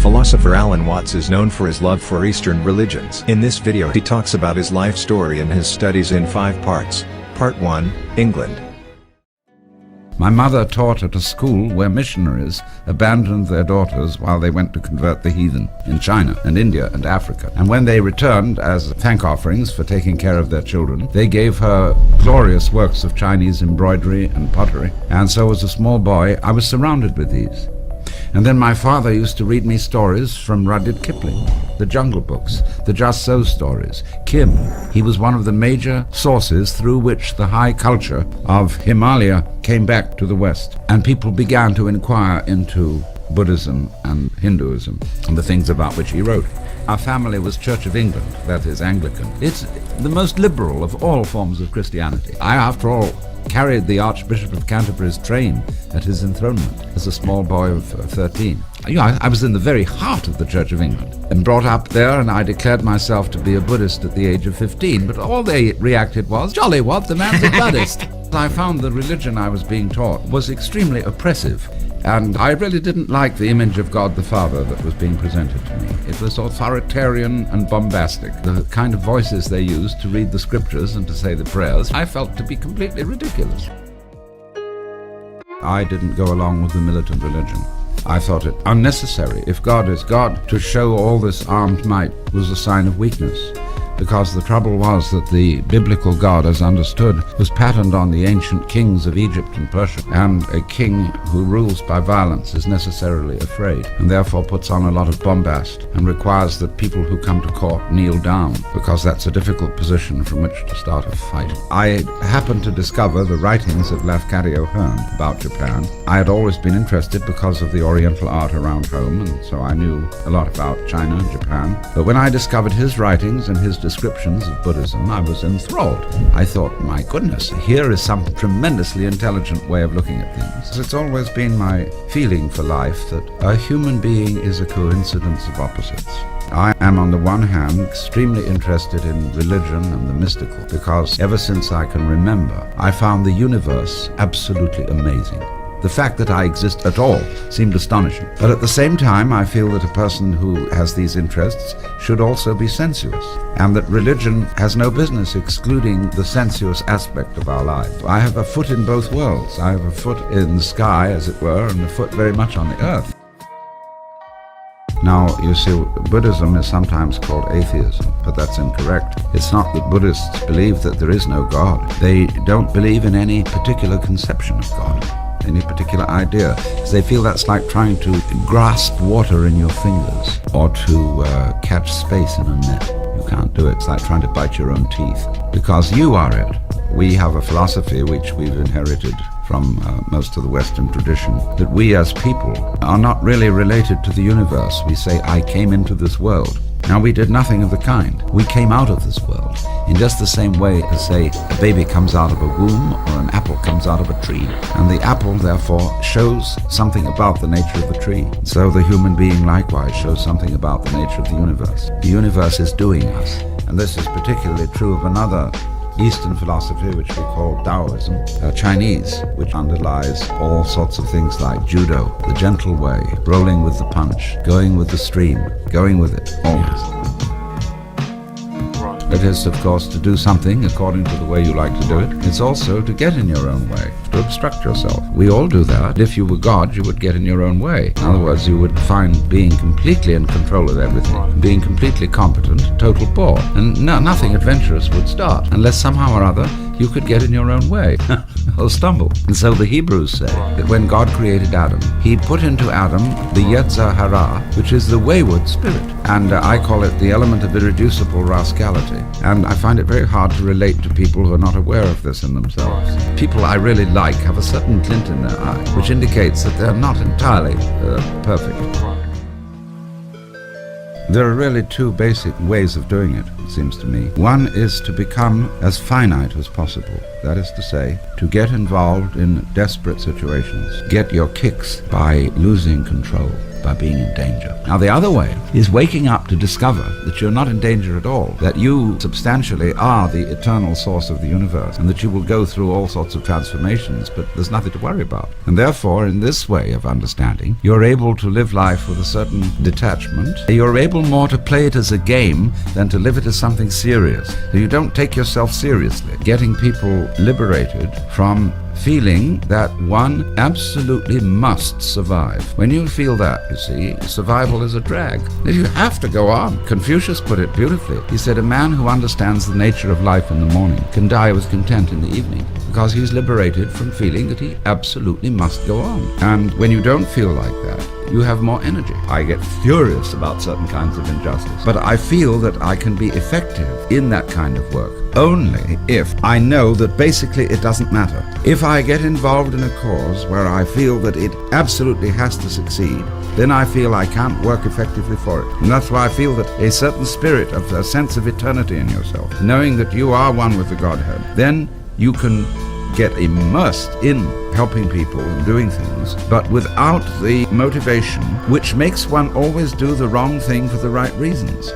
Philosopher Alan Watts is known for his love for Eastern religions. In this video he talks about his life story and his studies in 5 parts. Part 1, England. My mother taught at a school where missionaries abandoned their daughters while they went to convert the heathen in China and India and Africa. And when they returned as thank offerings for taking care of their children, they gave her glorious works of Chinese embroidery and pottery. And so as a small boy, I was surrounded with these. And then my father used to read me stories from Rudyard Kipling, the Jungle Books, the Just So stories, Kim. He was one of the major sources through which the high culture of Himalaya came back to the West. And people began to inquire into Buddhism and Hinduism and the things about which he wrote. Our family was Church of England, that is Anglican. It's the most liberal of all forms of Christianity. I, after all, carried the Archbishop of Canterbury's train at his enthronement as a small boy of 13. I was in the very heart of the Church of England and brought up there, and I declared myself to be a Buddhist at the age of 15, but all they reacted was, "Jolly what, the man's a Buddhist." I found the religion I was being taught was extremely oppressive, and I really didn't like the image of God the Father that was being presented to me. It was authoritarian and bombastic. The kind of voices they used to read the scriptures and to say the prayers, I felt to be completely ridiculous. I didn't go along with the militant religion. I thought it unnecessary. If God is God, to show all this armed might was a sign of weakness. Because the trouble was that the biblical God, as understood, was patterned on the ancient kings of Egypt and Persia, and a king who rules by violence is necessarily afraid, and therefore puts on a lot of bombast, and requires that people who come to court kneel down, because that's a difficult position from which to start a fight. I happened to discover the writings of Lafcadio Hearn about Japan. I had always been interested because of the Oriental art around home, and so I knew a lot about China and Japan. But when I discovered his writings and his descriptions of Buddhism, I was enthralled. I thought, my goodness, here is some tremendously intelligent way of looking at things. It's always been my feeling for life that a human being is a coincidence of opposites. I am, on the one hand, extremely interested in religion and the mystical, because ever since I can remember, I found the universe absolutely amazing. The fact that I exist at all seemed astonishing. But at the same time, I feel that a person who has these interests should also be sensuous, and that religion has no business excluding the sensuous aspect of our lives. I have a foot in both worlds. I have a foot in the sky, as it were, and a foot very much on the earth. Now, you see, Buddhism is sometimes called atheism, but that's incorrect. It's not that Buddhists believe that there is no God. They don't believe in any particular conception of God, any particular idea, because they feel that's like trying to grasp water in your fingers or to catch space in a net. You can't do it. It's like trying to bite your own teeth, because you are it. We have a philosophy which we've inherited from most of the Western tradition, that we as people are not really related to the universe. We say, I came into this world. Now, we did nothing of the kind. We came out of this world in just the same way as, say, a baby comes out of a womb or an apple comes out of a tree. And the apple, therefore, shows something about the nature of the tree. So the human being likewise shows something about the nature of the universe. The universe is doing us. And this is particularly true of another Eastern philosophy, which we call Taoism, Chinese, which underlies all sorts of things like judo, the gentle way, rolling with the punch, going with the stream, going with it, always. It is, of course, to do something according to the way you like to do it. It's also to get in your own way, to obstruct yourself. We all do that. If you were God, you would get in your own way. In other words, you would find being completely in control of everything, being completely competent, total bore, and nothing adventurous would start, unless somehow or other you could get in your own way or stumble. And so the Hebrews say that when God created Adam, he put into Adam the Yetzer Hara, which is the wayward spirit. And I call it the element of irreducible rascality. And I find it very hard to relate to people who are not aware of this in themselves. People I really like have a certain glint in their eye, which indicates that they're not entirely perfect. There are really 2 basic ways of doing it, it seems to me. One is to become as finite as possible. That is to say, to get involved in desperate situations. Get your kicks by losing control. by being in danger. Now the other way is waking up to discover that you're not in danger at all, that you substantially are the eternal source of the universe, and that you will go through all sorts of transformations, but there's nothing to worry about. And therefore, in this way of understanding, you're able to live life with a certain detachment. You're able more to play it as a game than to live it as something serious. So you don't take yourself seriously. Getting people liberated from feeling that one absolutely must survive. When you feel that, you see, survival is a drag. You have to go on. Confucius put it beautifully. He said, a man who understands the nature of life in the morning can die with content in the evening, because he's liberated from feeling that he absolutely must go on. And when you don't feel like that, you have more energy. I get furious about certain kinds of injustice, but I feel that I can be effective in that kind of work only if I know that basically it doesn't matter. If I get involved in a cause where I feel that it absolutely has to succeed, then I feel I can't work effectively for it. And that's why I feel that a certain spirit of a sense of eternity in yourself, knowing that you are one with the Godhead, then you can get immersed in helping people and doing things, but without the motivation which makes one always do the wrong thing for the right reasons.